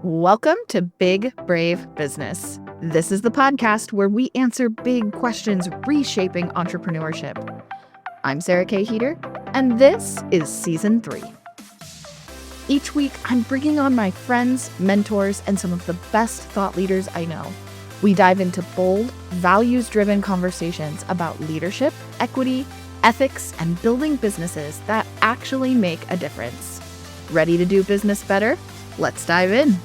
Welcome to Big Brave Business. This is the podcast where we answer big questions reshaping entrepreneurship. I'm Sarah K. Heeter, and this is Season 3. Each week, I'm bringing on my friends, mentors, and some of the best thought leaders I know. We dive into bold, values-driven conversations about leadership, equity, ethics, and building businesses that actually make a difference. Ready to do business better? Let's dive in.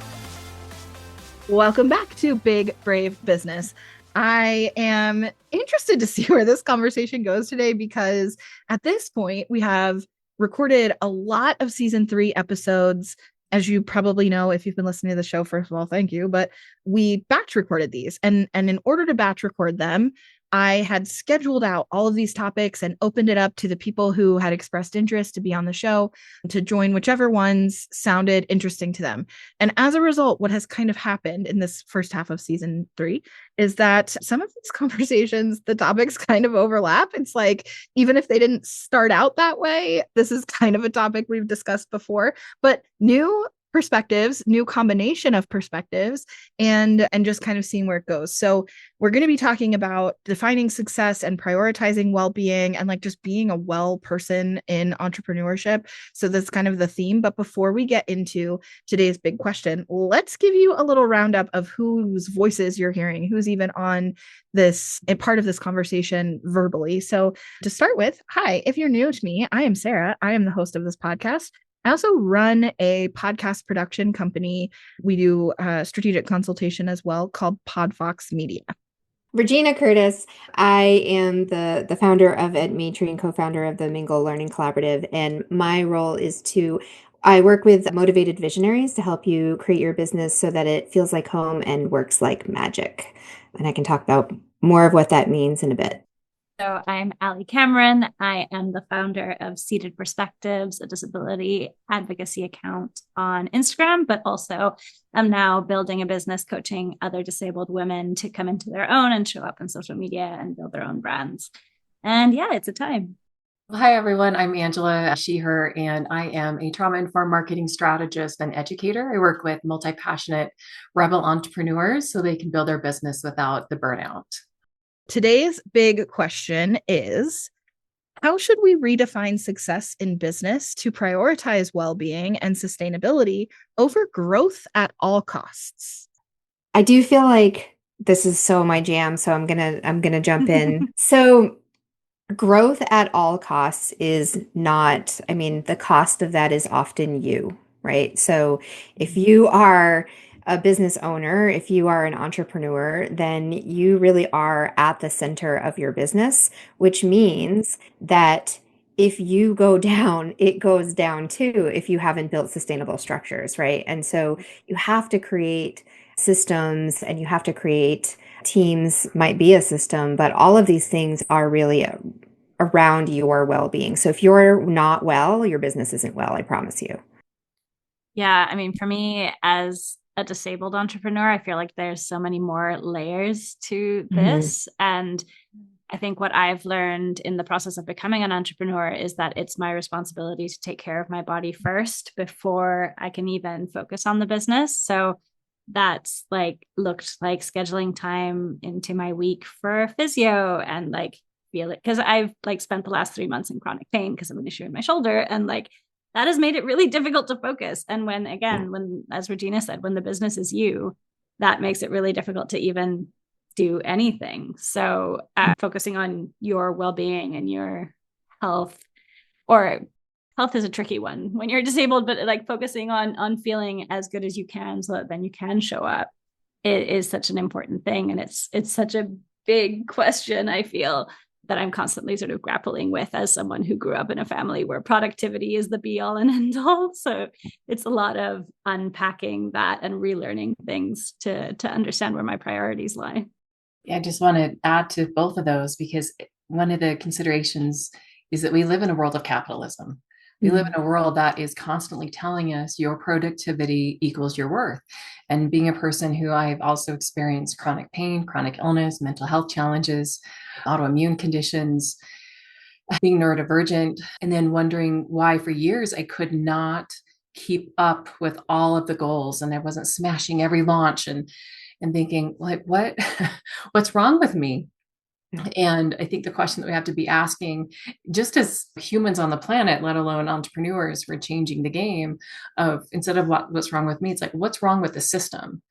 Welcome back to Big Brave Business. I am interested to see where this conversation goes today because at this point, we have recorded a lot of Season 3 episodes. As you probably know, if you've been listening to the show, first of all, thank you. But we batch recorded these. And in order to batch record them, I had scheduled out all of these topics and opened it up to the people who had expressed interest to be on the show, to join whichever ones sounded interesting to them. And as a result, what has kind of happened in this first half of Season 3 is that some of these conversations, the topics kind of overlap. It's like, even if they didn't start out that way, this is kind of a topic we've discussed before, but new perspectives, new combination of perspectives, and just kind of seeing where it goes. So we're going to be talking about defining success and prioritizing well-being and like just being a well person in entrepreneurship. So that's kind of the theme. But before we get into today's big question, let's give you a little roundup of whose voices you're hearing, who's even on this, a part of this conversation verbally. So to start with, hi, if you're new to me, I am Sarah. I am the host of this podcast. I also run a podcast production company. We do strategic consultation as well, called Podfox Media. Regina Curtis. I am the founder of EdMatry and co-founder of the Mingle Learning Collaborative. And my role is I work with motivated visionaries to help you create your business so that it feels like home and works like magic. And I can talk about more of what that means in a bit. So I'm Allie Cameron. I am the founder of Seated Perspectives, a disability advocacy account on Instagram, but also I'm now building a business coaching other disabled women to come into their own and show up on social media and build their own brands. And yeah, it's a time. Well, hi, everyone. I'm Angela She/Her, and I am a trauma-informed marketing strategist and educator. I work with multi-passionate rebel entrepreneurs so they can build their business without the burnout. Today's big question is, how should we redefine success in business to prioritize well-being and sustainability over growth at all costs? I do feel like this is so my jam, so I'm gonna jump in. So growth at all costs is not, the cost of that is often you, right? So if you are a business owner, if you are an entrepreneur, then you really are at the center of your business, which means that if you go down, it goes down too if you haven't built sustainable structures, right? And so you have to create systems and you have to create teams, might be a system, but all of these things are really around your well-being. So if you're not well, your business isn't well, I promise you. Yeah, for me as a disabled entrepreneur, I feel like there's so many more layers to this. And I think what I've learned in the process of becoming an entrepreneur is that it's my responsibility to take care of my body first before I can even focus on the business. So that's looked like scheduling time into my week for physio and feel it, because I've spent the last 3 months in chronic pain because of an issue in my shoulder, and that has made it really difficult to focus. And when, as Regina said, when the business is you, that makes it really difficult to even do anything. So focusing on your well-being and your health, or health is a tricky one when you're disabled, but focusing on feeling as good as you can so that then you can show up, it is such an important thing. And it's such a big question, I feel, that I'm constantly sort of grappling with as someone who grew up in a family where productivity is the be all and end all. So it's a lot of unpacking that and relearning things to understand where my priorities lie. Yeah, I just want to add to both of those, because one of the considerations is that we live in a world of capitalism. We live in a world that is constantly telling us your productivity equals your worth. And being a person who I've also experienced chronic pain, chronic illness, mental health challenges, autoimmune conditions, being neurodivergent, and then wondering why for years I could not keep up with all of the goals, and I wasn't smashing every launch and thinking like, what's wrong with me? And I think the question that we have to be asking, just as humans on the planet, let alone entrepreneurs, we're changing the game of, instead of what's wrong with me, it's like, what's wrong with the system?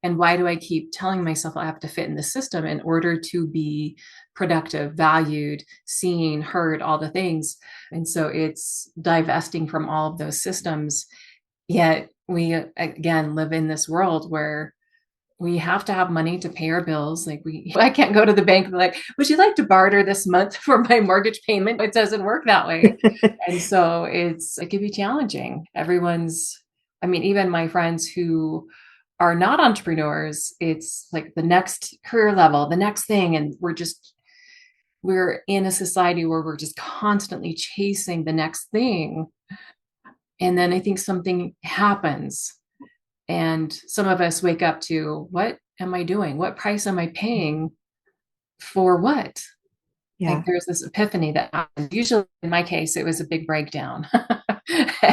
And why do I keep telling myself I have to fit in the system in order to be productive, valued, seen, heard, all the things? And so it's divesting from all of those systems. Yet we, again, live in this world where we have to have money to pay our bills. Like I can't go to the bank and be like, would you like to barter this month for my mortgage payment? It doesn't work that way. And so it can be challenging. Even my friends who are not entrepreneurs, it's like the next career level, the next thing. And we're in a society where we're just constantly chasing the next thing. And then I think something happens. And some of us wake up to, what am I doing? What price am I paying for what? Yeah. Like there's this epiphany that usually in my case, it was a big breakdown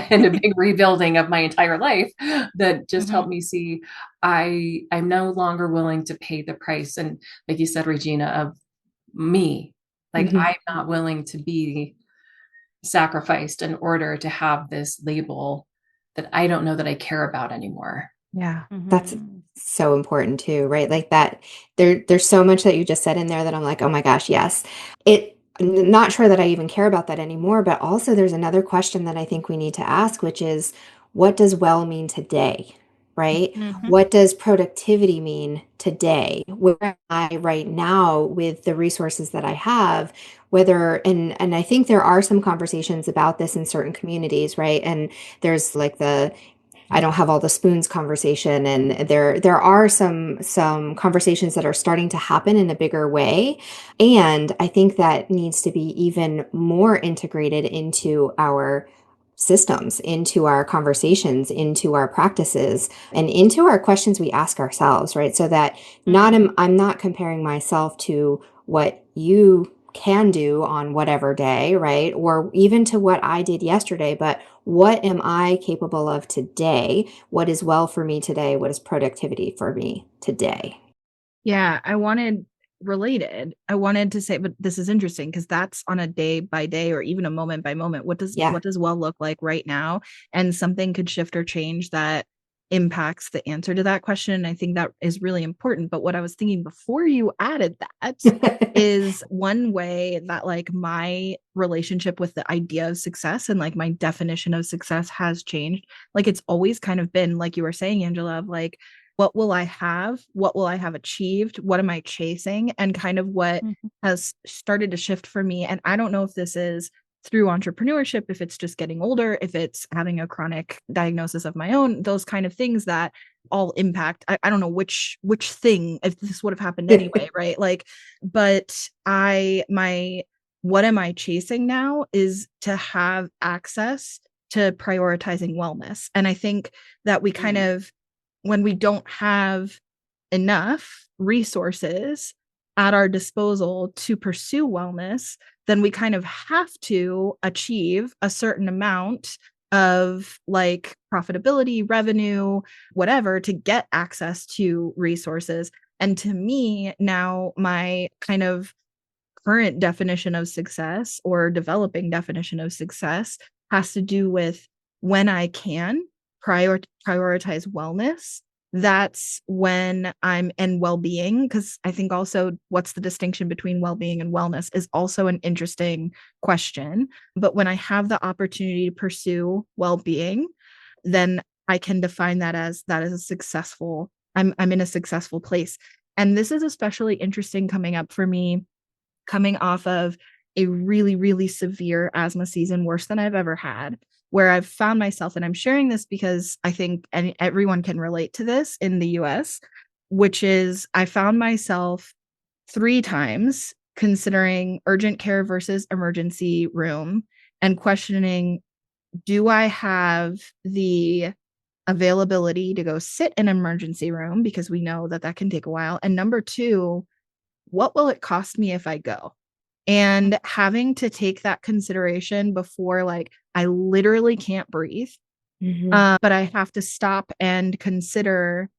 and a big rebuilding of my entire life that just helped me see I'm no longer willing to pay the price. And like you said, Regina, of me, like I'm not willing to be sacrificed in order to have this label that I don't know that I care about anymore. Yeah. That's so important too, right? Like that there's so much that you just said in there that I'm like, oh my gosh, yes. Not sure that I even care about that anymore, but also there's another question that I think we need to ask, which is, what does well mean today? Right? What does productivity mean today? Where am I right now with the resources that I have? And I think there are some conversations about this in certain communities, right? And there's like the I don't have all the spoons conversation, and there are some conversations that are starting to happen in a bigger way, and I think that needs to be even more integrated into our systems, into our conversations, into our practices, and into our questions we ask ourselves, right? So that I'm not comparing myself to what you can do on whatever day, right? Or even to what I did yesterday, but what am I capable of today? What is well for me today? What is productivity for me today? Yeah, I wanted to say, but this is interesting because that's on a day by day or even a moment by moment. What does well look like right now? And something could shift or change that impacts the answer to that question. And I think that is really important. But what I was thinking before you added that is one way that like my relationship with the idea of success and like my definition of success has changed. Like it's always kind of been, like you were saying, Angela, of like, what will I have? What will I have achieved? What am I chasing? And kind of what has started to shift for me. And I don't know if this is through entrepreneurship, if it's just getting older, if it's having a chronic diagnosis of my own, those kind of things that all impact. I don't know which thing, if this would have happened anyway, right? Like, but what am I chasing now is to have access to prioritizing wellness. And I think that we kind of, when we don't have enough resources at our disposal to pursue wellness, then we kind of have to achieve a certain amount of like profitability, revenue, whatever, to get access to resources. And to me, now my kind of current definition of success or developing definition of success has to do with when I can prioritize wellness. That's when I'm in well-being, because I think also what's the distinction between well-being and wellness is also an interesting question. But when I have the opportunity to pursue well-being, then I can define that as a successful, I'm in a successful place. And this is especially interesting coming up for me, coming off of a really, really severe asthma season, worse than I've ever had, where I've found myself, and I'm sharing this because I think everyone can relate to this in the US, which is I found myself 3 times considering urgent care versus emergency room and questioning, do I have the availability to go sit in an emergency room? Because we know that can take a while. And number 2, what will it cost me if I go? And having to take that consideration before, like, I literally can't breathe But I have to stop and consider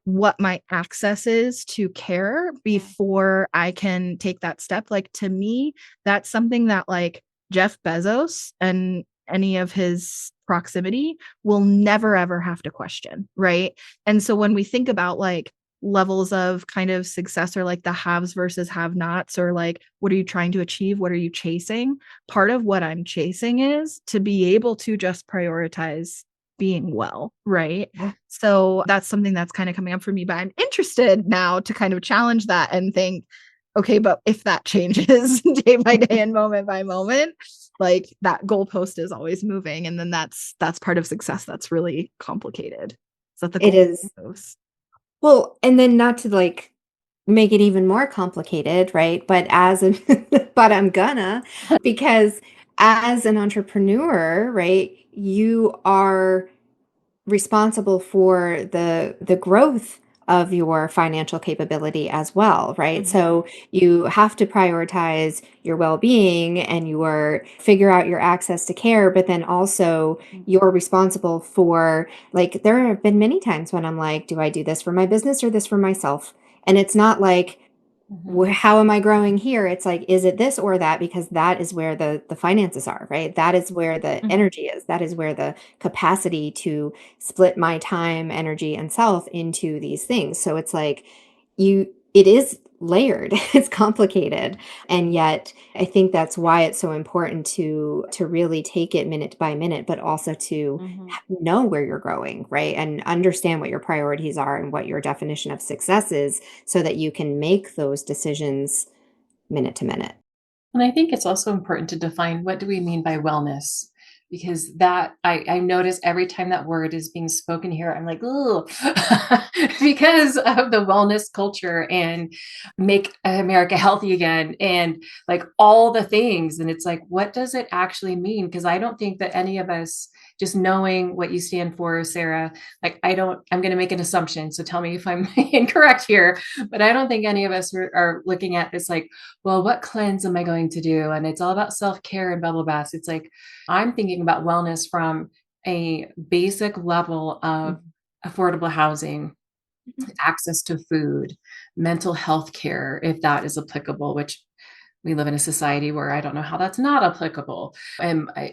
what my access is to care before I can take that step. Like, to me, that's something that like Jeff Bezos and any of his proximity will never ever have to question, right? And so when we think about like levels of kind of success, or like the haves versus have nots, or like what are you trying to achieve, what are you chasing, part of what I'm chasing is to be able to just prioritize being well, right? Yeah. So that's something that's kind of coming up for me, but I'm interested now to kind of challenge that and think, okay, but if that changes day by day and moment by moment, like that goalpost is always moving. And then that's part of success that's really complicated. Is that the It is. goalpost? Well, and then not to like make it even more complicated, right? But but I'm gonna, because as an entrepreneur, right, you are responsible for the growth of your financial capability as well, right? So you have to prioritize your well-being and your figure out your access to care, but then also you're responsible for, like, there have been many times when I'm like, do I do this for my business or this for myself? And it's not like, how am I growing here? It's like, is it this or that? Because that is where the finances are, right? That is where the energy is. That is where the capacity to split my time, energy, and self into these things. So it's like it is layered, it's complicated. And yet I think that's why it's so important to really take it minute by minute, but also to know where you're growing, right? And understand what your priorities are and what your definition of success is, so that you can make those decisions minute to minute. And I think it's also important to define, what do we mean by wellness? Because that I notice every time that word is being spoken here, I'm like, oh, because of the wellness culture and make America healthy again, and like all the things. And it's like, what does it actually mean? Because I don't think that any of us, just knowing what you stand for, Sarah, like I'm going to make an assumption. So tell me if I'm incorrect here, but I don't think any of us are looking at this like, well, what cleanse am I going to do? And it's all about self-care and bubble baths. It's like, I'm thinking about wellness from a basic level of affordable housing, access to food, mental health care, if that is applicable, which we live in a society where I don't know how that's not applicable.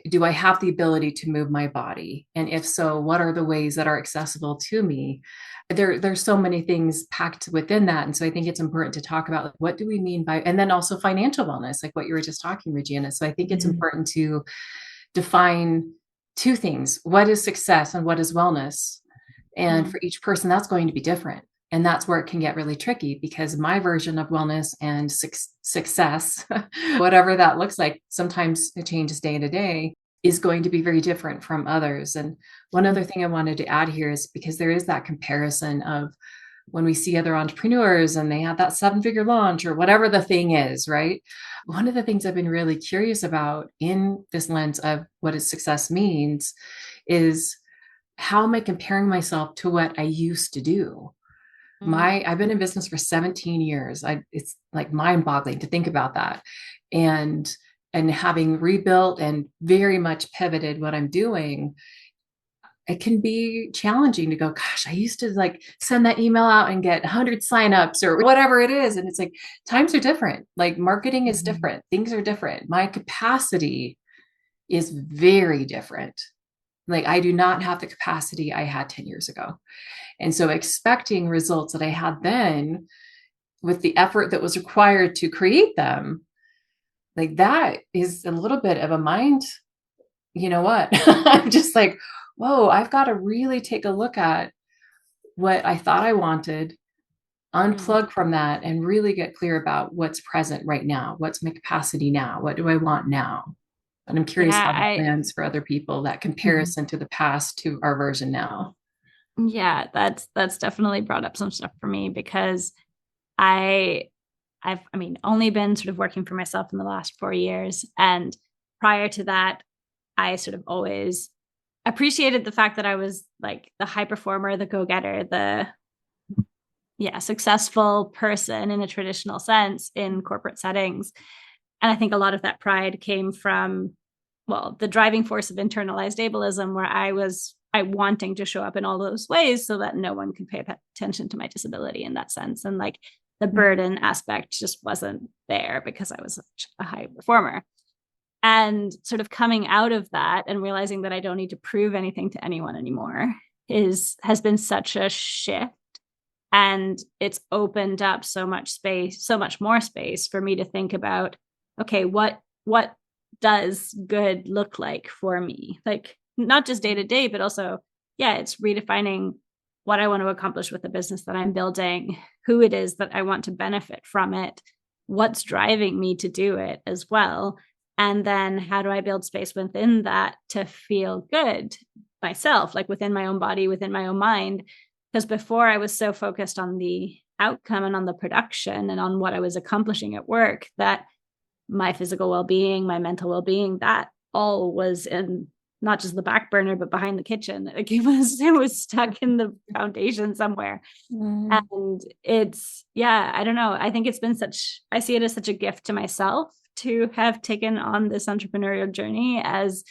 Do I have the ability to move my body? And if so, what are the ways that are accessible to me? There's so many things packed within that. And so I think it's important to talk about, like, what do we mean by, and then also financial wellness, like what you were just talking, Regina. So I think it's important to define two things. What is success and what is wellness? And for each person, that's going to be different. And that's where it can get really tricky, because my version of wellness and success, whatever that looks like, sometimes it changes day to day, is going to be very different from others. And one other thing I wanted to add here is, because there is that comparison of when we see other entrepreneurs and they have that 7-figure launch or whatever the thing is, right? One of the things I've been really curious about in this lens of what is success means is, how am I comparing myself to what I used to do? I've been in business for 17 years. It's like mind-boggling to think about that. And having rebuilt and very much pivoted what I'm doing, it can be challenging to go, gosh, I used to like send that email out and get 100 signups or whatever it is. And it's like, times are different. Like, marketing is different. Things are different. My capacity is very different. Like, I do not have the capacity I had 10 years ago. And so expecting results that I had then, with the effort that was required to create them, like, that is a little bit of a mind, you know what? I'm just like, whoa, I've got to really take a look at what I thought I wanted, unplug from that, and really get clear about what's present right now. What's my capacity now? What do I want now? And I'm curious how that lands for other people, that comparison to the past to our version now. Yeah, that's definitely brought up some stuff for me, because I've only been sort of working for myself in the last 4 years. And prior to that, I sort of always appreciated the fact that I was like the high performer, the go-getter, the successful person in a traditional sense in corporate settings. And I think a lot of that pride came from, well, the driving force of internalized ableism, where I was I wanting to show up in all those ways so that no one could pay attention to my disability in that sense. And like the burden aspect just wasn't there because I was such a high performer. And sort of coming out of that and realizing that I don't need to prove anything to anyone anymore has been such a shift. And it's opened up so much space, so much more space for me to think about, okay, what does good look like for me? Like not just day to day, but also, it's redefining what I want to accomplish with the business that I'm building, who it is that I want to benefit from it, what's driving me to do it as well. And then how do I build space within that to feel good myself, like within my own body, within my own mind? Because before I was so focused on the outcome and on the production and on what I was accomplishing at work that my physical well-being, my mental well-being, that all was in not just the back burner, but behind the kitchen. Like it was stuck in the foundation somewhere. And it's, I don't know. I think it's been I see it as such a gift to myself to have taken on this entrepreneurial journey, as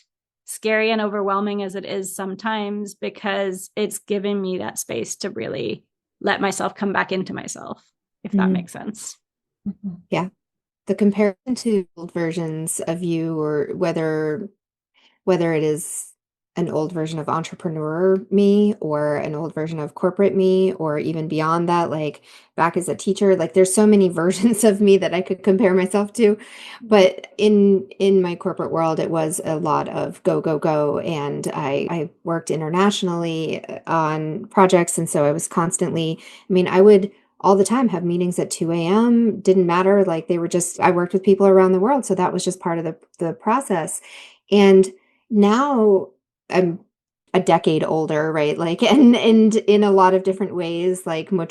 scary and overwhelming as it is sometimes, because it's given me that space to really let myself come back into myself, if that makes sense. Yeah. The comparison to old versions of you, or whether it is an old version of entrepreneur me or an old version of corporate me, or even beyond that, like back as a teacher, like there's so many versions of me that I could compare myself to. But in my corporate world, it was a lot of go, go, go. And I worked internationally on projects. And so I was constantly, I would all the time have meetings at 2 a.m. Didn't matter. Like they were just, I worked with people around the world. So that was just part of the process. And now I'm a decade older, right? Like, and in a lot of different ways, like more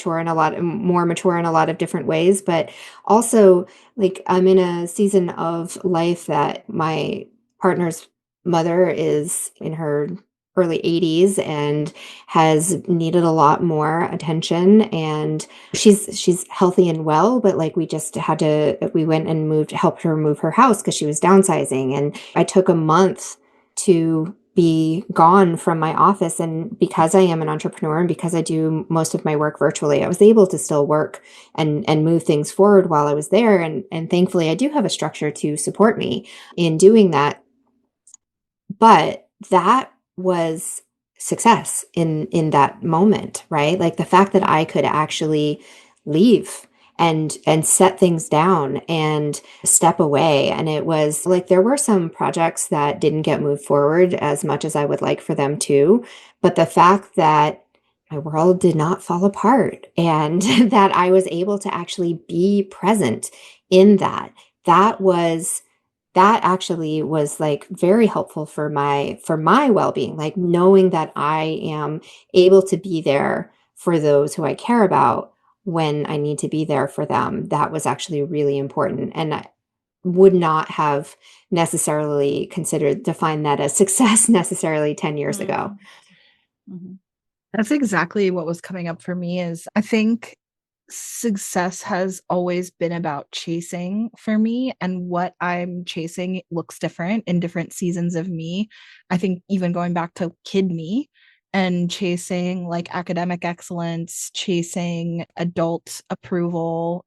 mature in a lot of different ways, but also like I'm in a season of life that my partner's mother is in her early 80s and has needed a lot more attention, and she's healthy and well, but like we went and helped her move her house because she was downsizing, and I took a month to be gone from my office. And because I am an entrepreneur and because I do most of my work virtually, I was able to still work and move things forward while I was there. And thankfully I do have a structure to support me in doing that. But that was success in that moment, right? Like the fact that I could actually leave and set things down and step away. And it was like there were some projects that didn't get moved forward as much as I would like for them to, but the fact that my world did not fall apart and that I was able to actually be present in that actually was like very helpful for my well-being, like knowing that I am able to be there for those who I care about when I need to be there for them. That was actually really important. And I would not have necessarily defined that as success necessarily 10 years ago. That's exactly what was coming up for me. Is I think success has always been about chasing for me, and what I'm chasing looks different in different seasons of me. I think even going back to kid me and chasing like academic excellence, chasing adult approval,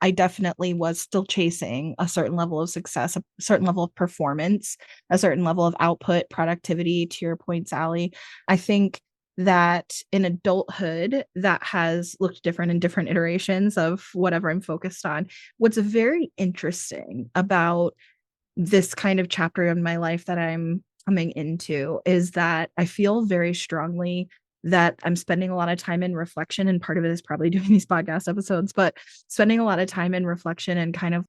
I definitely was still chasing a certain level of success, a certain level of performance, a certain level of output, productivity, to your point, Sally. I think that in adulthood, that has looked different in different iterations of whatever I'm focused on. What's very interesting about this kind of chapter in my life that I'm coming into is that I feel very strongly that I'm spending a lot of time in reflection, and part of it is probably doing these podcast episodes, but spending a lot of time in reflection and kind of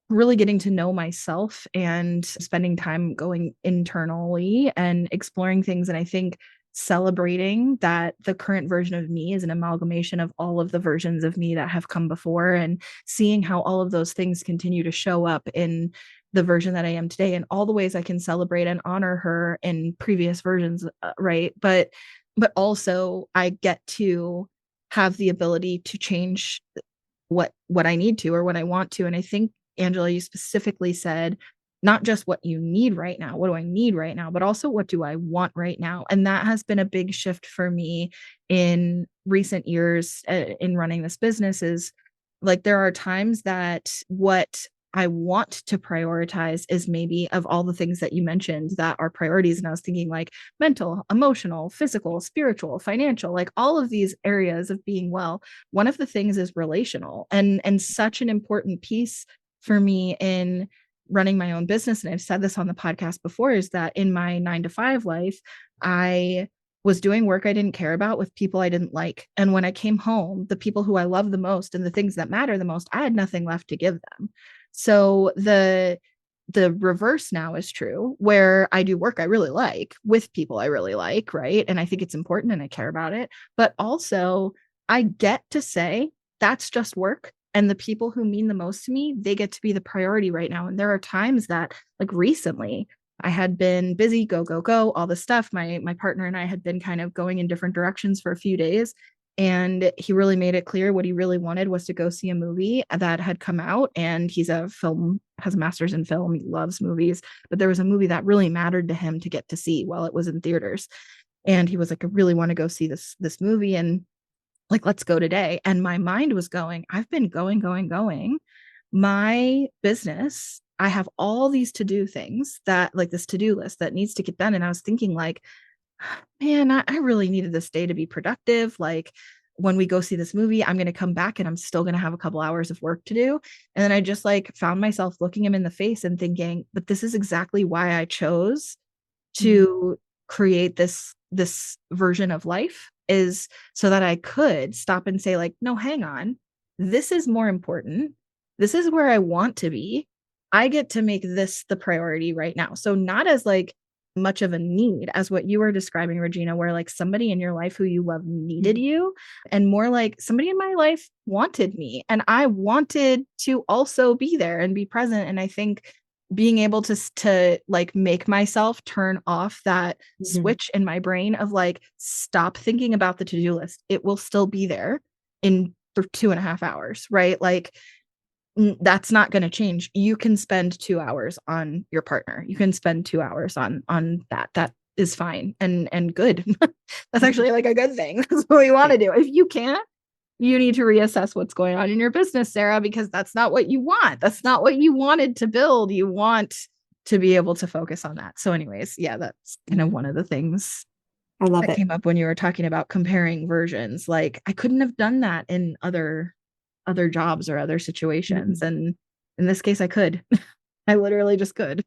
really getting to know myself and spending time going internally and exploring things. And I think celebrating that the current version of me is an amalgamation of all of the versions of me that have come before, and seeing how all of those things continue to show up in the version that I am today, and all the ways I can celebrate and honor her in previous versions, right? But also I get to have the ability to change what I need to or what I want to. And I think, Angela, you specifically said not just what you need right now, what do I need right now, but also what do I want right now. And that has been a big shift for me in recent years in running this business. Is like, there are times that what I want to prioritize is maybe, of all the things that you mentioned that are priorities. And I was thinking like mental, emotional, physical, spiritual, financial, like all of these areas of being well. One of the things is relational, and such an important piece for me in running my own business. And I've said this on the podcast before, is that in my 9 to 5 life, I was doing work I didn't care about with people I didn't like. And when I came home, the people who I love the most and the things that matter the most, I had nothing left to give them. So the reverse now is true, where I do work I really like with people I really like, right? And I think it's important and I care about it. But also, I get to say that's just work. And the people who mean the most to me, they get to be the priority right now. And there are times that, like recently, I had been busy, go, go, go, all this stuff. My partner and I had been kind of going in different directions for a few days. And he really made it clear what he really wanted was to go see a movie that had come out. And he's has a master's in film. He loves movies, but there was a movie that really mattered to him to get to see while it was in theaters. And he was like, I really want to go see this movie. And like, let's go today. And my mind was going, I've been going. My business, I have all these to-do things that, like, this to-do list that needs to get done. And I was thinking like, man, I really needed this day to be productive. Like, when we go see this movie, I'm going to come back and I'm still going to have a couple hours of work to do. And then I just like found myself looking him in the face and thinking, but this is exactly why I chose to create this version of life, is so that I could stop and say like, no, hang on, this is more important. This is where I want to be. I get to make this the priority right now. So not as like much of a need as what you were describing, Regina, where like somebody in your life who you love needed you, and more like somebody in my life wanted me and I wanted to also be there and be present. And I think being able to like make myself turn off that switch in my brain of like, stop thinking about the to-do list. It will still be there in 2.5 hours, right? Like, that's not going to change. You can spend 2 hours on your partner. You can spend 2 hours on that. That is fine and good. That's actually like a good thing. That's what we want to do. If you can't, you need to reassess what's going on in your business, Sarah, because that's not what you want. That's not what you wanted to build. You want to be able to focus on that. So anyways, yeah, that's kind of one of the things I love that it. came up when you were talking about comparing versions. Like, I couldn't have done that in other jobs or other situations. And in this case, I could. I literally just could.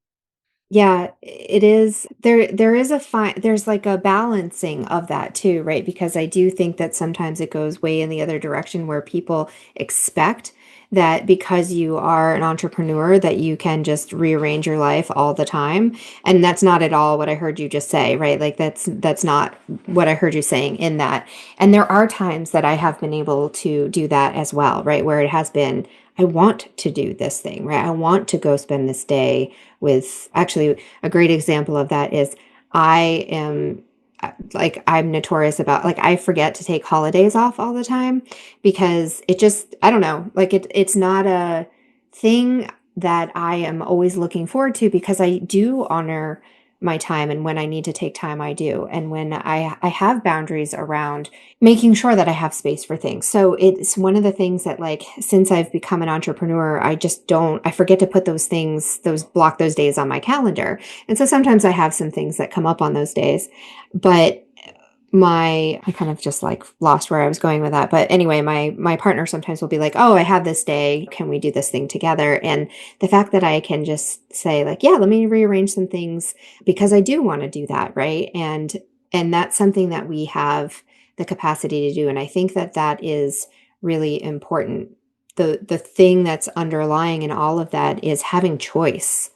Yeah, it is. There is there's like a balancing of that too, right? Because I do think that sometimes it goes way in the other direction where people expect that because you are an entrepreneur that you can just rearrange your life all the time. And that's not at all what I heard you just say, right? Like that's not what I heard you saying in that. And there are times that I have been able to do that as well, right? Where it has been, I want to do this thing, right? I want to go spend this day with, actually, a great example of that is I am like, I'm notorious about, like, I forget to take holidays off all the time because it just, I don't know, like it's not a thing that I am always looking forward to, because I do honor my time, and when I need to take time, I do. And when I have boundaries around making sure that I have space for things. So it's one of the things that, like, since I've become an entrepreneur, I forget to put block those days on my calendar. And so sometimes I have some things that come up on those days, but I kind of just like lost where I was going with that. But anyway, my partner sometimes will be like, oh, I have this day. Can we do this thing together? And the fact that I can just say like, yeah, let me rearrange some things because I do want to do that. Right. And that's something that we have the capacity to do. And I think that that is really important. The thing that's underlying in all of that is having choice.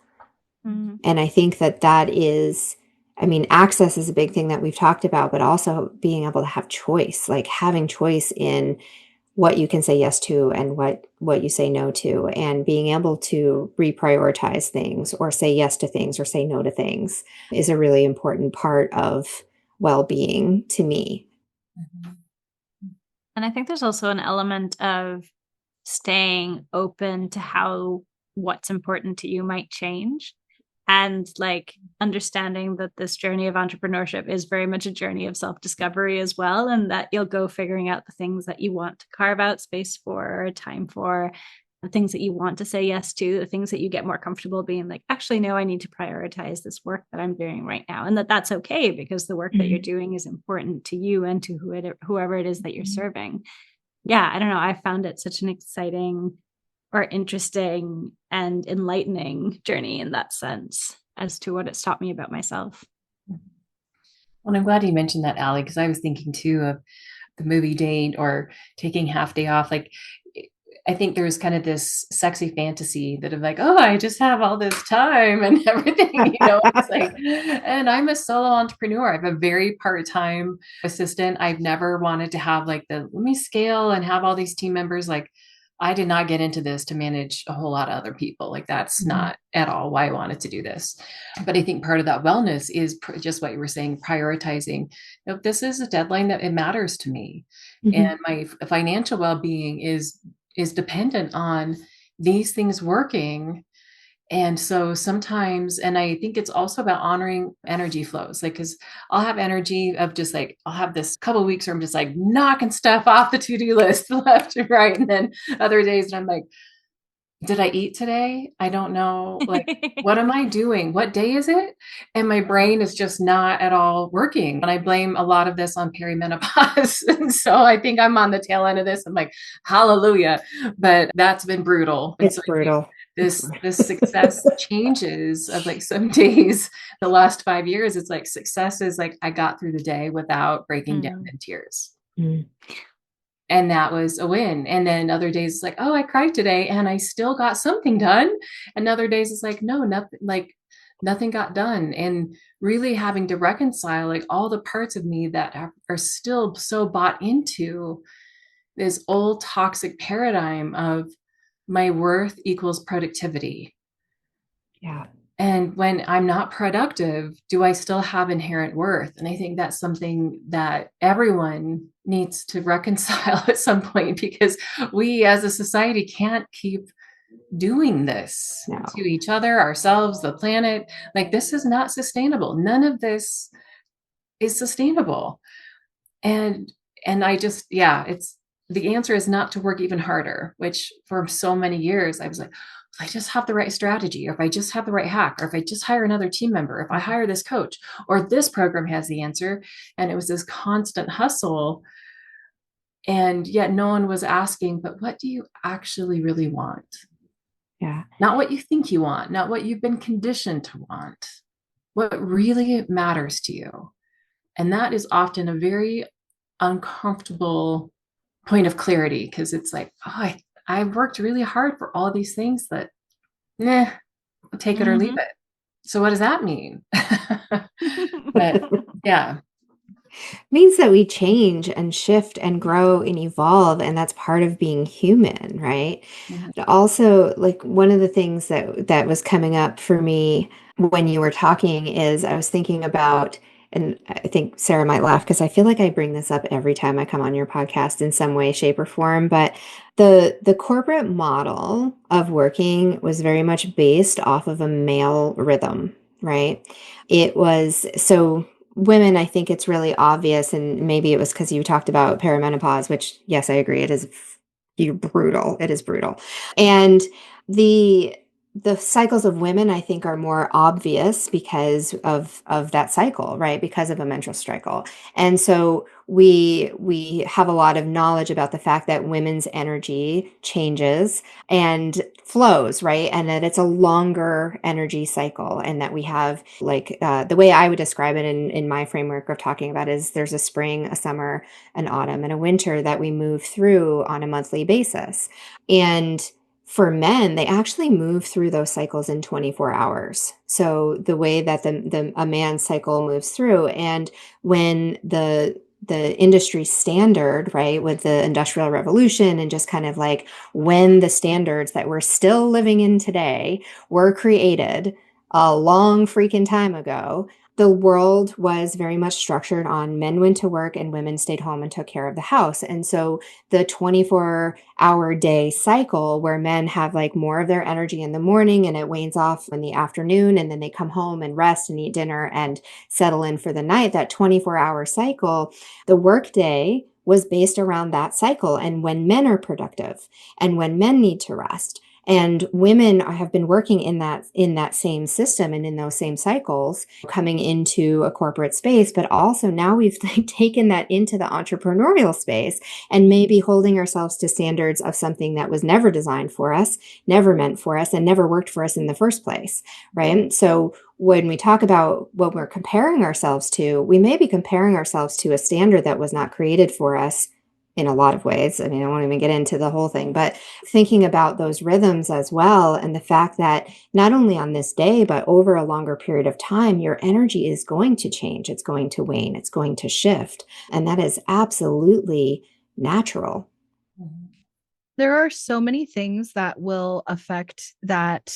And I think that that is, I mean, access is a big thing that we've talked about, but also being able to have choice, like having choice in what you can say yes to and what you say no to, and being able to reprioritize things or say yes to things or say no to things is a really important part of well-being to me. And I think there's also an element of staying open to how what's important to you might change. And like understanding that this journey of entrepreneurship is very much a journey of self-discovery as well, and that you'll go figuring out the things that you want to carve out space for, time for, the things that you want to say yes to, the things that you get more comfortable being like, actually, no, I need to prioritize this work that I'm doing right now. And that's okay, because the work that you're doing is important to you and to whoever it is that you're serving. Yeah, I don't know. I found it such an exciting or interesting and enlightening journey in that sense as to what it's taught me about myself. Well, I'm glad you mentioned that, Allie, because I was thinking too of the movie date or taking half day off. Like, I think there's kind of this sexy fantasy that of like, oh, I just have all this time and everything, it's like, and I'm a solo entrepreneur. I'm a very part-time assistant. I've never wanted to have like let me scale and have all these team members. Like, I did not get into this to manage a whole lot of other people. Like, that's not at all why I wanted to do this. But I think part of that wellness is just what you were saying, prioritizing. This is a deadline that it matters to me. And my financial well-being is dependent on these things working. And so sometimes, and I think it's also about honoring energy flows, like, cause I'll have energy of just like, I'll have this couple of weeks where I'm just like knocking stuff off the to-do list left and right. And then other days and I'm like, did I eat today? I don't know. Like, what am I doing? What day is it? And my brain is just not at all working. And I blame a lot of this on perimenopause. And so I think I'm on the tail end of this. I'm like, hallelujah. But that's been brutal. It's brutal. This success changes of like some days, the last 5 years, it's like success is like, I got through the day without breaking down in tears. And that was a win. And then other days it's like, oh, I cried today and I still got something done. And other days it's like, no, nothing got done. And really having to reconcile like all the parts of me that are still so bought into this old toxic paradigm of my worth equals productivity. Yeah. And when I'm not productive, do I still have inherent worth? And I think that's something that everyone needs to reconcile at some point, because we as a society can't keep doing this to each other, ourselves, the planet. Like, this is not sustainable. None of this is sustainable. And I just, it's, the answer is not to work even harder, which for so many years I was like, if I just have the right strategy, or if I just have the right hack, or if I just hire another team member, if I hire this coach, or this program has the answer. And it was this constant hustle. And yet no one was asking, but what do you actually really want? Yeah. Not what you think you want, not what you've been conditioned to want, what really matters to you. And that is often a very uncomfortable point of clarity, because it's like, oh, I've worked really hard for all these things that, take it or leave it. So what does that mean? But yeah. Means that we change and shift and grow and evolve, and that's part of being human, right? But also, like, one of the things that was coming up for me when you were talking is I was thinking about, and I think Sarah might laugh because I feel like I bring this up every time I come on your podcast in some way, shape, or form, but the corporate model of working was very much based off of a male rhythm, right? It was so. Women, I think it's really obvious, and maybe it was because you talked about perimenopause, which, yes, I agree, it is brutal. It is brutal. And the cycles of women, I think, are more obvious because of that cycle, right? Because of a menstrual cycle. And so we have a lot of knowledge about the fact that women's energy changes and flows, right? And that it's a longer energy cycle, and that we have like the way I would describe it in my framework of talking about is there's a spring, a summer, an autumn, and a winter that we move through on a monthly basis. And for men, they actually move through those cycles in 24 hours. So the way that a man's cycle moves through, and when the industry standard, right, with the Industrial Revolution, and just kind of like when the standards that we're still living in today were created a long freaking time ago, the world was very much structured on men went to work and women stayed home and took care of the house. And so the 24-hour day cycle where men have like more of their energy in the morning and it wanes off in the afternoon, and then they come home and rest and eat dinner and settle in for the night, that 24-hour cycle, the workday was based around that cycle and when men are productive and when men need to rest. And women have been working in that same system and in those same cycles coming into a corporate space. But also now we've like taken that into the entrepreneurial space and maybe holding ourselves to standards of something that was never designed for us, never meant for us, and never worked for us in the first place, right? So when we talk about what we're comparing ourselves to, we may be comparing ourselves to a standard that was not created for us in a lot of ways. I mean, I won't even get into the whole thing, but thinking about those rhythms as well, and the fact that not only on this day, but over a longer period of time, your energy is going to change. It's going to wane. It's going to shift. And that is absolutely natural. There are so many things that will affect that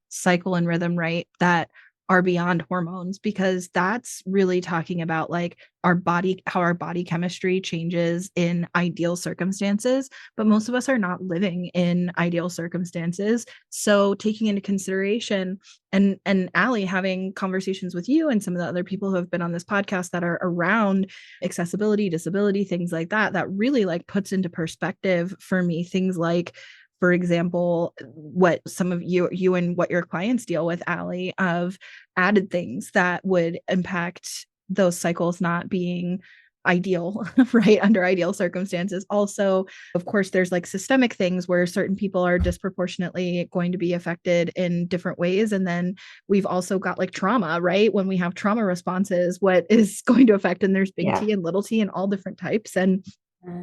cycle and rhythm, right? That are beyond hormones, because that's really talking about like our body, how our body chemistry changes in ideal circumstances. But most of us are not living in ideal circumstances. So taking into consideration and Allie, having conversations with you and some of the other people who have been on this podcast that are around accessibility, disability, things like that, that really like puts into perspective for me things like, for example, what some of you and what your clients deal with, Allie, of added things that would impact those cycles not being ideal, right? Under ideal circumstances. Also, of course, there's like systemic things where certain people are disproportionately going to be affected in different ways. And then we've also got like trauma, right? When we have trauma responses, what is going to affect, and there's big T and little t and all different types. And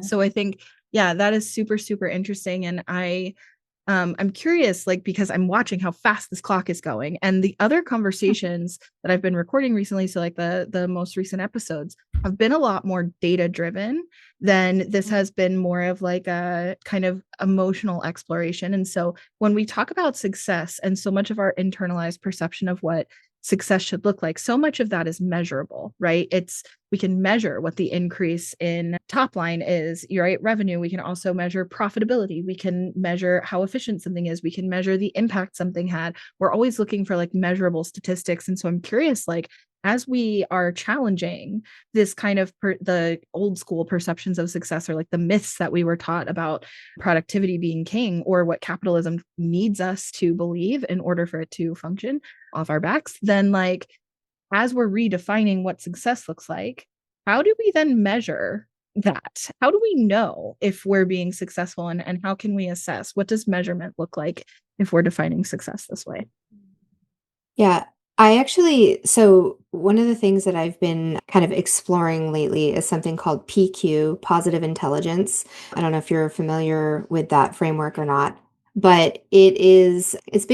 so I think, yeah, that is super, super interesting. And I'm curious, like, because I'm watching how fast this clock is going, and the other conversations that I've been recording recently, so like the most recent episodes have been a lot more data driven than this has been more of like a kind of emotional exploration. And so when we talk about success and so much of our internalized perception of what success should look like, so much of that is measurable, right? We can measure what the increase in top line is, right? Revenue. We can also measure profitability. We can measure how efficient something is. We can measure the impact something had. We're always looking for like measurable statistics. And so I'm curious, like, as we are challenging this kind of the old school perceptions of success, or like the myths that we were taught about productivity being king, or what capitalism needs us to believe in order for it to function off our backs, then like, as we're redefining what success looks like, how do we then measure that? How do we know if we're being successful, and how can we assess? What does measurement look like if we're defining success this way? Yeah, so one of the things that I've been kind of exploring lately is something called PQ, positive intelligence. I don't know if you're familiar with that framework or not, but it's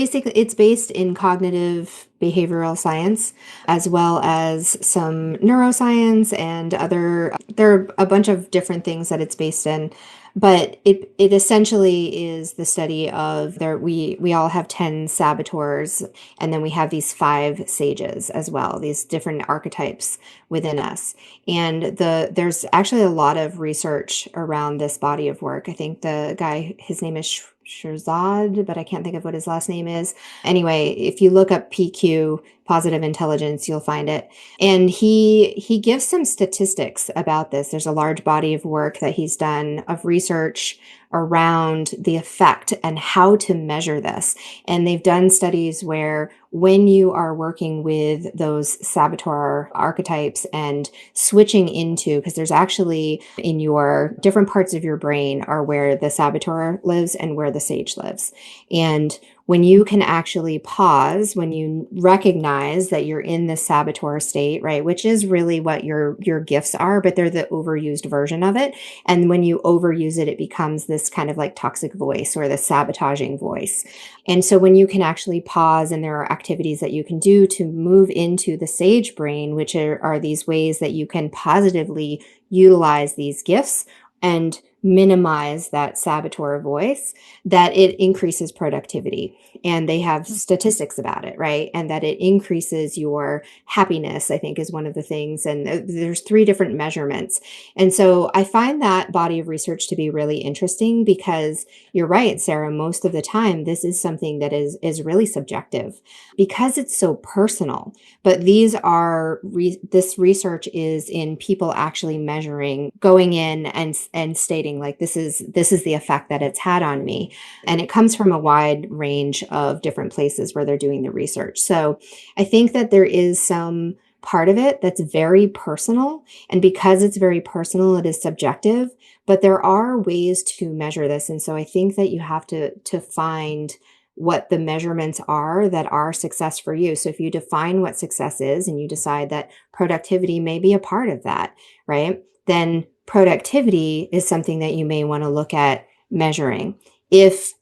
based in cognitive behavioral science, as well as some neuroscience and there are a bunch of different things that it's based in. But it essentially is the study of we all have 10 saboteurs, and then we have these 5 sages as well, these different archetypes within us. And there's actually a lot of research around this body of work. I think the guy, his name is Shirzad, but I can't think of what his last name is. Anyway, if you look up PQ, positive intelligence, you'll find it. And he gives some statistics about this. There's a large body of work that he's done of research around the effect and how to measure this. And they've done studies where when you are working with those saboteur archetypes and switching into, because there's actually in your different parts of your brain are where the saboteur lives and where the sage lives. And when you can actually pause, when you recognize that you're in this saboteur state, right, which is really what your gifts are, but they're the overused version of it. And when you overuse it, it becomes this kind of like toxic voice or the sabotaging voice. And so when you can actually pause, and there are activities that you can do to move into the sage brain, which are these ways that you can positively utilize these gifts and minimize that saboteur voice, that it increases productivity. And they have statistics about it, right? And that it increases your happiness, I think, is one of the things. And there's 3 different measurements. And so I find that body of research to be really interesting because you're right, Sarah, most of the time, this is something that is really subjective because it's so personal. But this research is in people actually measuring, going in and stating like, this is the effect that it's had on me. And it comes from a wide range of different places where they're doing the research. So I think that there is some part of it that's very personal. And because it's very personal, it is subjective, but there are ways to measure this. And so I think that you have to find what the measurements are that are success for you. So if you define what success is and you decide that productivity may be a part of that, right? Then productivity is something that you may want to look at measuring. If,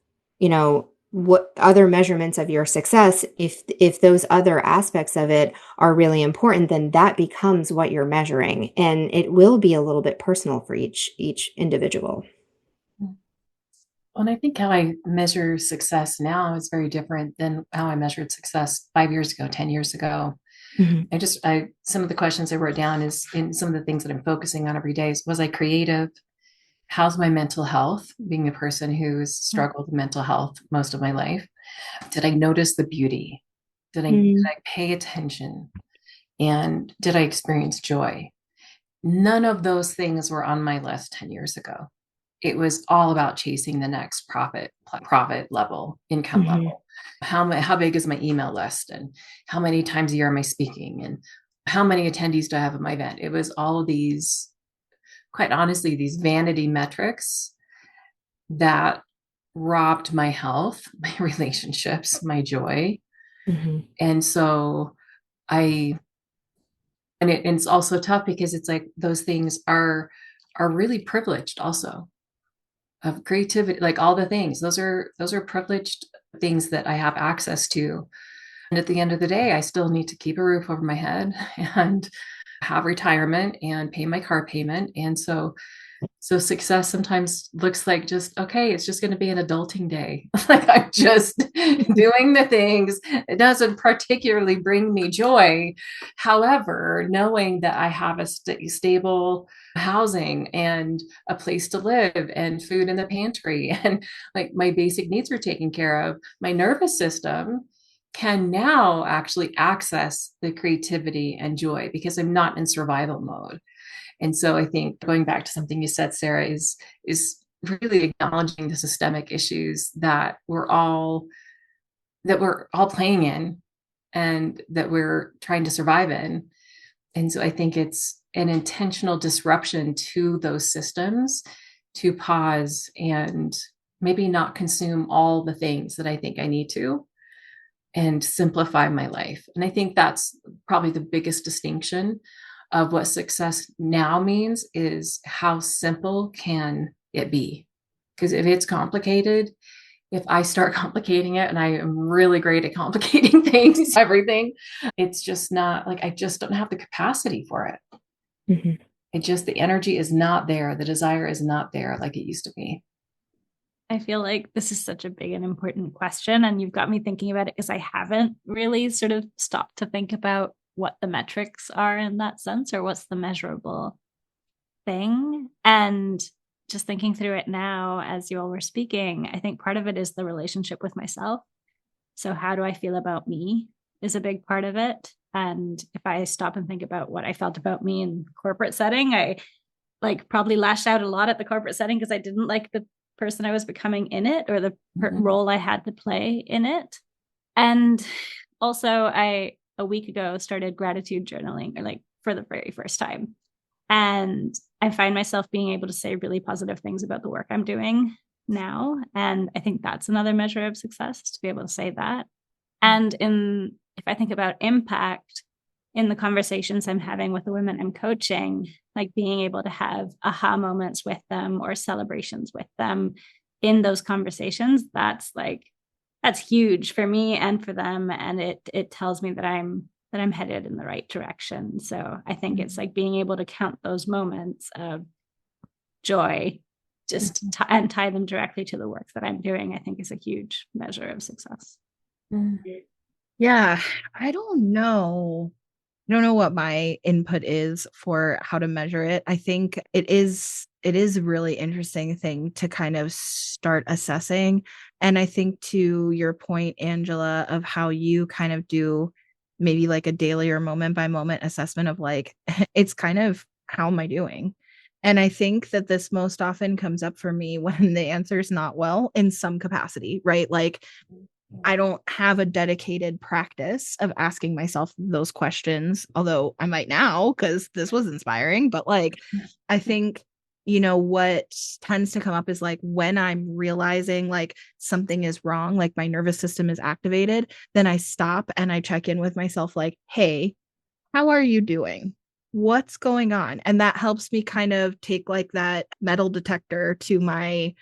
what other measurements of your success, if those other aspects of it are really important, then that becomes what you're measuring. And it will be a little bit personal for each individual. And I think how I measure success now is very different than how I measured success 5 years ago, 10 years ago. Mm-hmm. Some of the questions I wrote down is in some of the things that I'm focusing on every day is, was I creative? How's my mental health? Being a person who's struggled with mental health most of my life. Did I notice the beauty? Did I pay attention? And did I experience joy? None of those things were on my list 10 years ago. It was all about chasing the next profit level, income level. How big is my email list, and how many times a year am I speaking, and how many attendees do I have at my event? It was all of these, quite honestly, these vanity metrics that robbed my health, my relationships, my joy. And so it's also tough because it's like those things are really privileged also. Of creativity, like all the things, those are privileged things that I have access to. And at the end of the day, I still need to keep a roof over my head and have retirement and pay my car payment. And so success sometimes looks like just, okay, it's just going to be an adulting day. Like I'm just doing the things. It doesn't particularly bring me joy. However, knowing that I have a stable housing and a place to live and food in the pantry and like my basic needs are taken care of, my nervous system can now actually access the creativity and joy because I'm not in survival mode. And so I think going back to something you said, Sarah, is really acknowledging the systemic issues that we're all playing in and that we're trying to survive in. And so I think it's an intentional disruption to those systems to pause and maybe not consume all the things that I think I need to and simplify my life. And I think that's probably the biggest distinction of what success now means is how simple can it be? Because if it's complicated, if I start complicating it, and I am really great at complicating things, everything, it's just not like, I just don't have the capacity for it. It just, the energy is not there. The desire is not there like it used to be. I feel like this is such a big and important question. And you've got me thinking about it because I haven't really sort of stopped to think about what the metrics are in that sense, or what's the measurable thing. And just thinking through it now as you all were speaking, I think part of it is the relationship with myself. So how do I feel about me is a big part of it. And if I stop and think about what I felt about me in corporate setting, I like probably lashed out a lot at the corporate setting because I didn't like the person I was becoming in it, or the role I had to play in it. And also a week ago started gratitude journaling, or like for the very first time. And I find myself being able to say really positive things about the work I'm doing now. And I think that's another measure of success, to be able to say that. And if I think about impact in the conversations I'm having with the women I'm coaching, like being able to have aha moments with them or celebrations with them in those conversations, that's huge for me and for them. And it tells me that I'm headed in the right direction. So I think it's like being able to count those moments of joy just and tie them directly to the work that I'm doing, I think is a huge measure of success. Yeah, I don't know. I don't know what my input is for how to measure it. I think it is a really interesting thing to kind of start assessing. And I think to your point, Angela, of how you kind of do maybe like a daily or moment by moment assessment of like, it's kind of, how am I doing? And I think that this most often comes up for me when the answer is not well in some capacity, right? Like, I don't have a dedicated practice of asking myself those questions, although I might now because this was inspiring. But like, I think, what tends to come up is like when I'm realizing like something is wrong, like my nervous system is activated, then I stop and I check in with myself like, hey, how are you doing? What's going on? And that helps me kind of take like that metal detector to my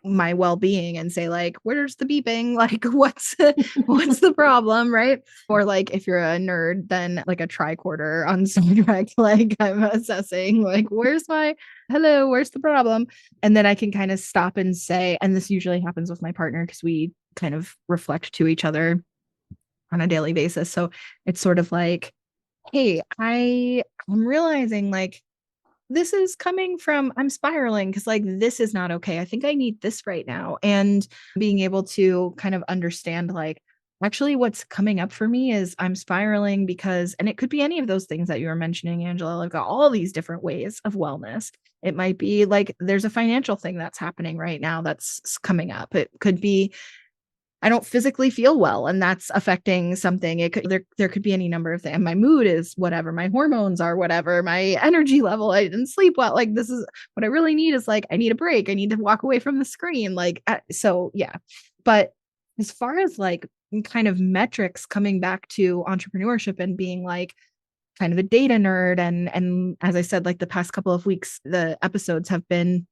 well-being and say like, where's the beeping? Like, what's the problem, right? Or like if you're a nerd, then like a tricorder on Star Trek, like I'm assessing like, where's the problem? And then I can kind of stop and say, and this usually happens with my partner because we kind of reflect to each other on a daily basis. So it's sort of like, hey, I'm realizing like this is coming from, I'm spiraling because like this is not okay. I think I need this right now. And being able to kind of understand like, actually what's coming up for me is I'm spiraling because, and it could be any of those things that you were mentioning, Angela. I've got all these different ways of wellness. It might be like there's a financial thing that's happening right now that's coming up. It could be I don't physically feel well and that's affecting something. It could there could be any number of things. My mood is whatever, my hormones are whatever, my energy level, I didn't sleep well. Like this is what I really need is like I need a break. I need to walk away from the screen. Like so yeah. But as far as like kind of metrics coming back to entrepreneurship and being like kind of a data nerd and as I said, like the past couple of weeks, the episodes have been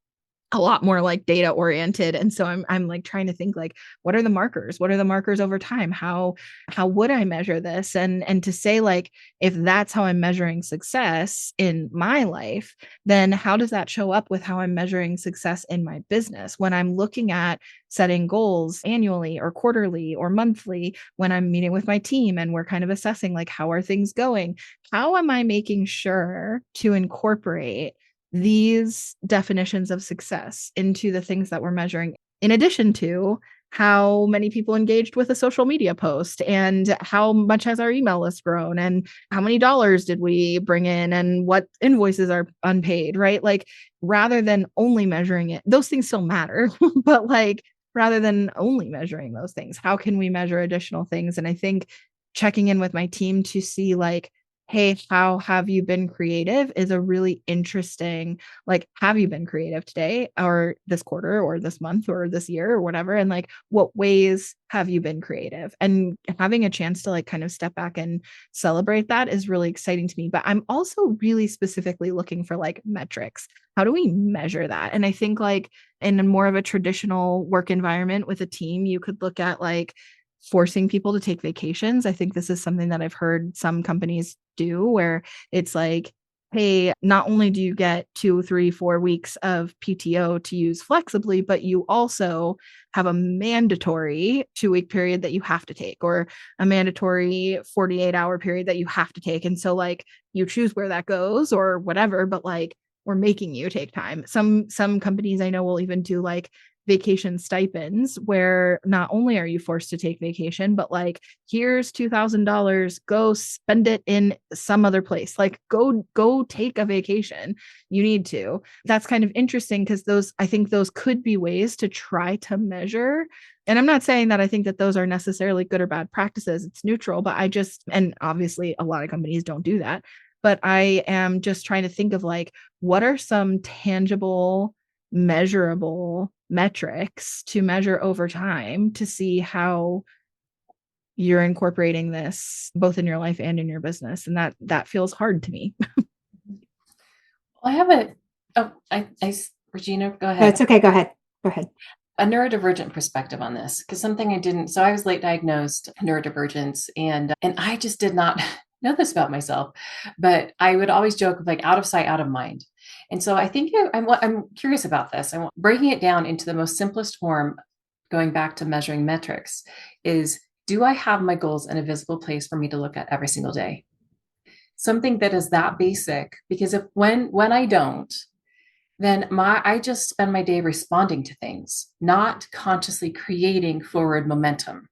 a lot more like data oriented. And so I'm like trying to think like, what are the markers? What are the markers over time? How would I measure this? And to say like, if that's how I'm measuring success in my life, then how does that show up with how I'm measuring success in my business? When I'm looking at setting goals annually or quarterly or monthly, when I'm meeting with my team and we're kind of assessing like, how are things going? How am I making sure to incorporate these definitions of success into the things that we're measuring, in addition to how many people engaged with a social media post and how much has our email list grown and how many dollars did we bring in and what invoices are unpaid, right? Like rather than only measuring it, those things still matter, but like rather than only measuring those things, how can we measure additional things? And I think checking in with my team to see like, hey, how have you been creative is a really interesting, like, have you been creative today or this quarter or this month or this year or whatever? And like, what ways have you been creative? And having a chance to like kind of step back and celebrate that is really exciting to me. But I'm also really specifically looking for like metrics. How do we measure that? And I think like in a more of a traditional work environment with a team, you could look at like forcing people to take vacations. I think this is something that I've heard some companies do where it's like, hey, not only do you get 2, 3, 4 weeks of PTO to use flexibly, but you also have a mandatory 2-week period that you have to take or a mandatory 48-hour period that you have to take. And so like you choose where that goes or whatever, but like we're making you take time. Some companies I know will even do like vacation stipends where not only are you forced to take vacation, but like, here's $2,000, go spend it in some other place. Like go take a vacation. You need to. That's kind of interesting because I think those could be ways to try to measure. And I'm not saying that I think that those are necessarily good or bad practices. It's neutral, but and obviously a lot of companies don't do that. But I am just trying to think of like, what are some tangible, measurable metrics to measure over time to see how you're incorporating this both in your life and in your business. And that feels hard to me. Well, I have Regina, go ahead. No, it's okay. Go ahead. A neurodivergent perspective on this, because something so I was late diagnosed neurodivergence and I just did not know this about myself, but I would always joke like out of sight, out of mind. And so I think I'm curious about this. I'm breaking it down into the most simplest form, going back to measuring metrics, is do I have my goals in a visible place for me to look at every single day? Something that is that basic, because if when I don't, then I just spend my day responding to things, not consciously creating forward momentum.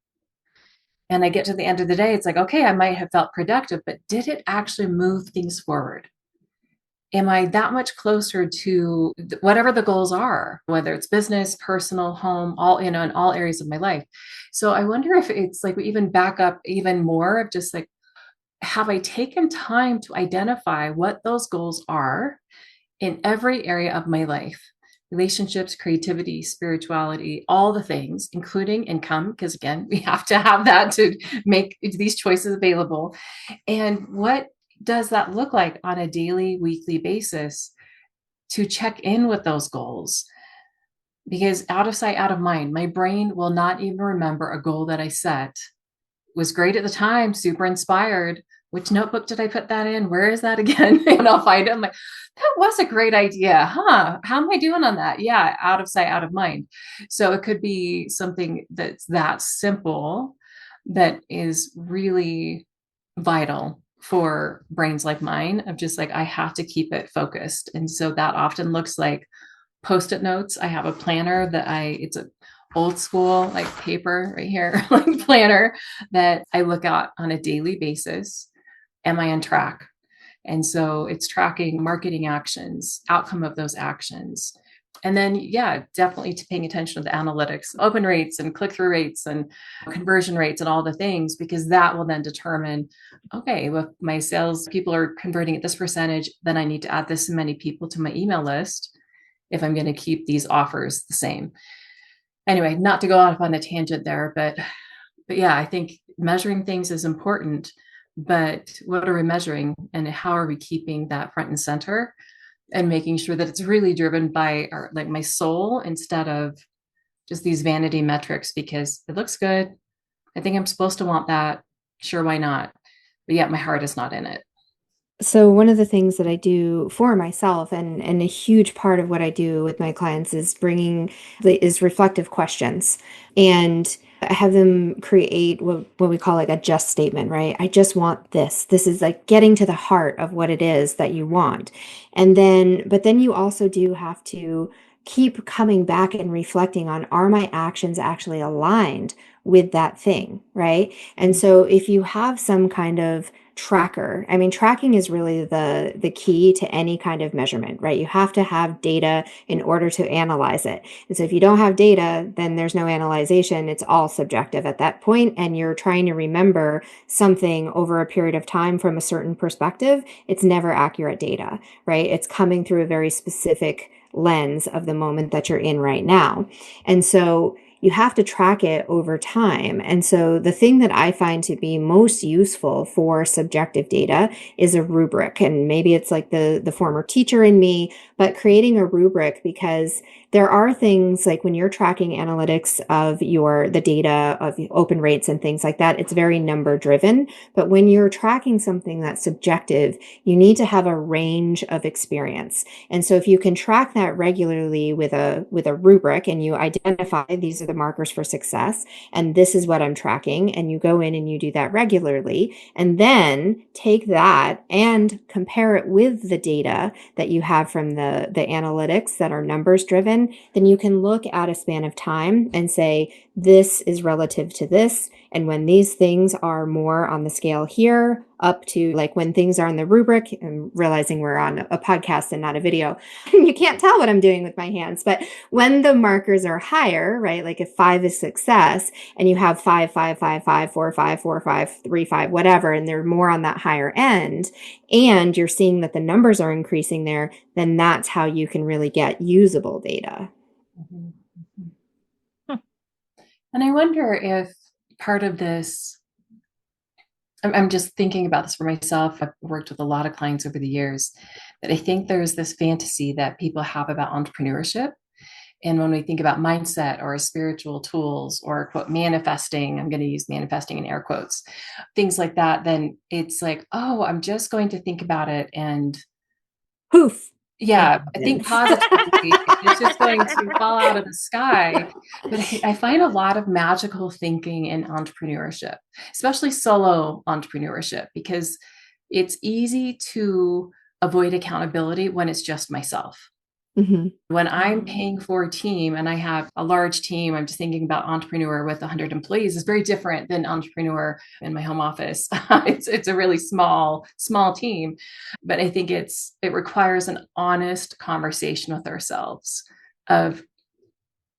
And I get to the end of the day, it's like, okay, I might have felt productive, but did it actually move things forward? Am I that much closer to whatever the goals are, whether it's business, personal, home, all, in all areas of my life? So I wonder if it's like we even back up even more of just like, have I taken time to identify what those goals are in every area of my life? Relationships, creativity, spirituality, all the things, including income, because again, we have to have that to make these choices available. And what does that look like on a daily, weekly basis to check in with those goals? Because out of sight, out of mind, my brain will not even remember a goal that I set. Was great at the time, super inspired. Which notebook did I put that in? Where is that again? And I'll find it. I'm like, that was a great idea, huh? How am I doing on that? Yeah, out of sight, out of mind. So it could be something that's that simple that is really vital for brains like mine, of just like, I have to keep it focused. And so that often looks like Post-it notes. I have a planner that it's a old school, like paper right here, like planner that I look at on a daily basis. Am I on track? And so it's tracking marketing actions, outcome of those actions. And then, yeah, definitely paying attention to the analytics, open rates and click-through rates and conversion rates and all the things, because that will then determine, okay, if my sales people are converting at this percentage, then I need to add this many people to my email list if I'm going to keep these offers the same. Anyway, not to go off on a tangent there, but yeah, I think measuring things is important, but what are we measuring and how are we keeping that front and center and making sure that it's really driven by like my soul instead of just these vanity metrics, because it looks good. I think I'm supposed to want that. Sure, why not? But yet my heart is not in it. So one of the things that I do for myself, and a huge part of what I do with my clients, is reflective questions. And I have them create what we call like a just statement, right? I just want this. This is like getting to the heart of what it is that you want. But then you also do have to keep coming back and reflecting on, are my actions actually aligned with that thing, right? And so if you have some kind of tracker, I mean, tracking is really the key to any kind of measurement, right? You have to have data in order to analyze it. And so if you don't have data, then there's no analyzation. It's all subjective at that point, and you're trying to remember something over a period of time from a certain perspective. It's never accurate data, right? It's coming through a very specific lens of the moment that you're in right now. And so you have to track it over time. And so the thing that I find to be most useful for subjective data is a rubric. And maybe it's like the former teacher in me, but creating a rubric, because there are things like when you're tracking analytics of the data of open rates and things like that, it's very number driven. But when you're tracking something that's subjective, you need to have a range of experience. And so if you can track that regularly with a rubric, and you identify these are the markers for success, and this is what I'm tracking, and you go in and you do that regularly, and then take that and compare it with the data that you have from the analytics that are numbers driven, then you can look at a span of time and say, this is relative to this. And when these things are more on the scale here, up to like when things are in the rubric, and realizing we're on a podcast and not a video, you can't tell what I'm doing with my hands, but when the markers are higher, right? Like if 5 is success and you have 5, 5, 5, 5, 4, 5, 4, 5, 3, 5, whatever, and they're more on that higher end, and you're seeing that the numbers are increasing there, then that's how you can really get usable data. Mm-hmm. And I wonder if part of this, I'm just thinking about this for myself. I've worked with a lot of clients over the years, that I think there's this fantasy that people have about entrepreneurship. And when we think about mindset or spiritual tools or quote manifesting, I'm going to use manifesting in air quotes, things like that, then it's like, oh, I'm just going to think about it and poof. Yeah, I think positivity is just going to fall out of the sky. But I find a lot of magical thinking in entrepreneurship, especially solo entrepreneurship, because it's easy to avoid accountability when it's just myself. When I'm paying for a team and I have a large team, I'm just thinking about entrepreneur with 100 employees is very different than entrepreneur in my home office. It's a really small team, but I think it requires an honest conversation with ourselves of,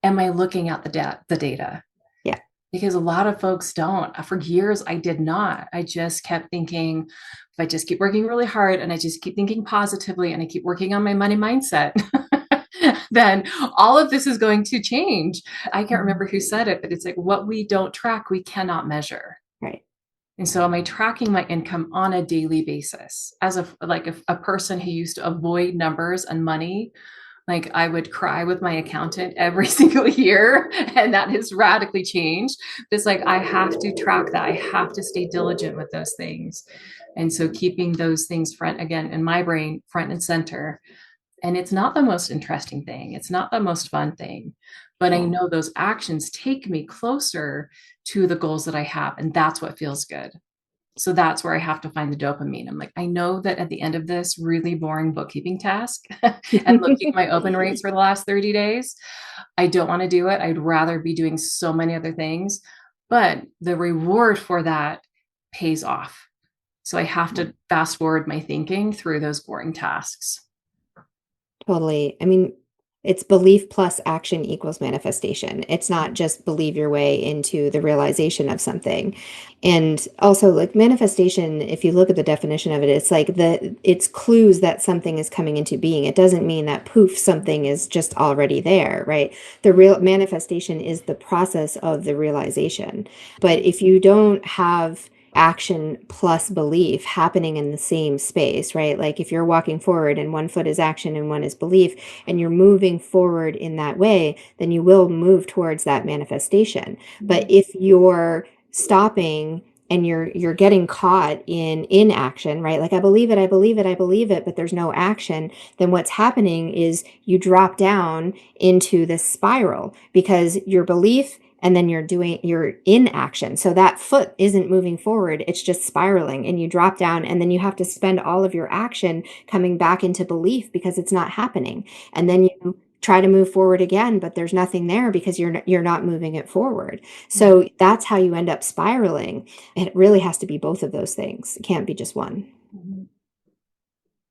am I looking at the data? Yeah. Because a lot of folks don't. For years, I did not. I just kept thinking, if I just keep working really hard and I just keep thinking positively and I keep working on my money mindset, then all of this is going to change. I can't remember who said it, but it's like, what we don't track, we cannot measure. Right. And so am I tracking my income on a daily basis? As a person who used to avoid numbers and money, like I would cry with my accountant every single year, and that has radically changed. It's like, I have to track that. I have to stay diligent with those things. And so keeping those things in my brain, front and center. And it's not the most interesting thing. It's not the most fun thing, but I know those actions take me closer to the goals that I have. And that's what feels good. So that's where I have to find the dopamine. I'm like, I know that at the end of this really boring bookkeeping task and looking at my open rates for the last 30 days, I don't want to do it. I'd rather be doing so many other things, but the reward for that pays off. So I have to fast forward my thinking through those boring tasks. Totally. I mean, it's belief plus action equals manifestation. It's not just believe your way into the realization of something. And also, like, manifestation, if you look at the definition of it, it's like it's clues that something is coming into being. It doesn't mean that poof, something is just already there, right? The real manifestation is the process of the realization. But if you don't have action plus belief happening in the same space, right? Like if you're walking forward and one foot is action and one is belief, and you're moving forward in that way, then you will move towards that manifestation. But if you're stopping and you're getting caught in inaction, right? Like I believe it, but there's no action, then what's happening is you drop down into this spiral because your belief and then you're in action. So that foot isn't moving forward. It's just spiraling and you drop down and then you have to spend all of your action coming back into belief because it's not happening. And then you try to move forward again, but there's nothing there because you're not moving it forward. So that's how you end up spiraling. And it really has to be both of those things. It can't be just one.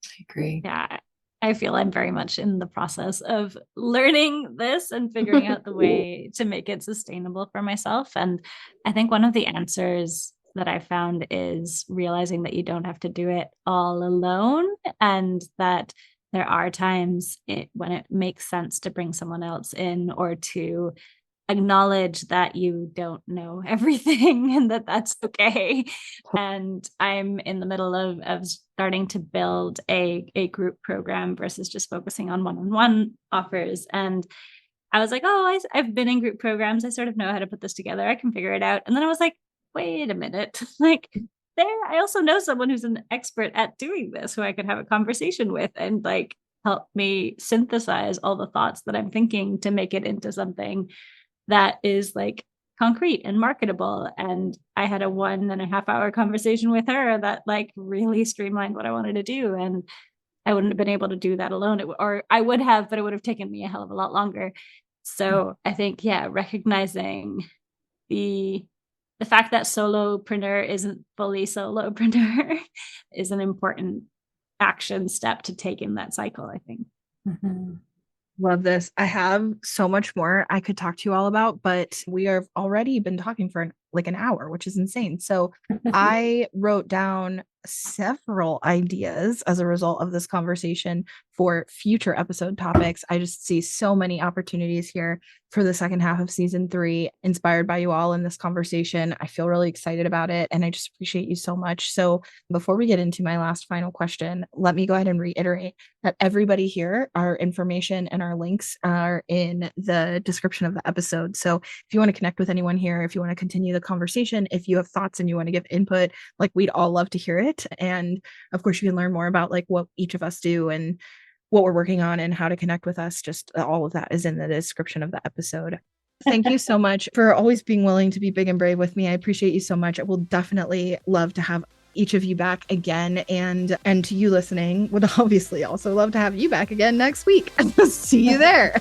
I agree. Yeah. I feel I'm very much in the process of learning this and figuring out the way to make it sustainable for myself. And I think one of the answers that I found is realizing that you don't have to do it all alone, and that there are times when it makes sense to bring someone else in or to acknowledge that you don't know everything and that that's okay. And I'm in the middle of starting to build a group program versus just focusing on one-on-one offers. And I was like, I've been in group programs. I sort of know how to put this together. I can figure it out. And then I was like, wait a minute, I also know someone who's an expert at doing this, who I could have a conversation with and help me synthesize all the thoughts that I'm thinking to make it into something that is concrete and marketable. And I had a 1.5 hour conversation with her that really streamlined what I wanted to do. And I wouldn't have been able to do that alone, or I would have, but it would have taken me a hell of a lot longer. So I think, recognizing the fact that solopreneur isn't fully solopreneur is an important action step to take in that cycle, I think. Love this. I have so much more I could talk to you all about, but we have already been talking for an hour, which is insane. So I wrote down several ideas as a result of this conversation for future episode topics. I just see so many opportunities here for the second half of season 3, inspired by you all in this conversation. I feel really excited about it, and I just appreciate you so much. So before we get into my last final question, let me go ahead and reiterate that everybody here, our information and our links are in the description of the episode. So if you want to connect with anyone here, if you want to continue the conversation, if you have thoughts and you want to give input, we'd all love to hear it. And of course, you can learn more about what each of us do and what we're working on and how to connect with us, just all of that is in the description of the episode. Thank you so much for always being willing to be big and brave with me. I appreciate you so much. I will definitely love to have each of you back again, and to you listening, would obviously also love to have you back again next week. See you there.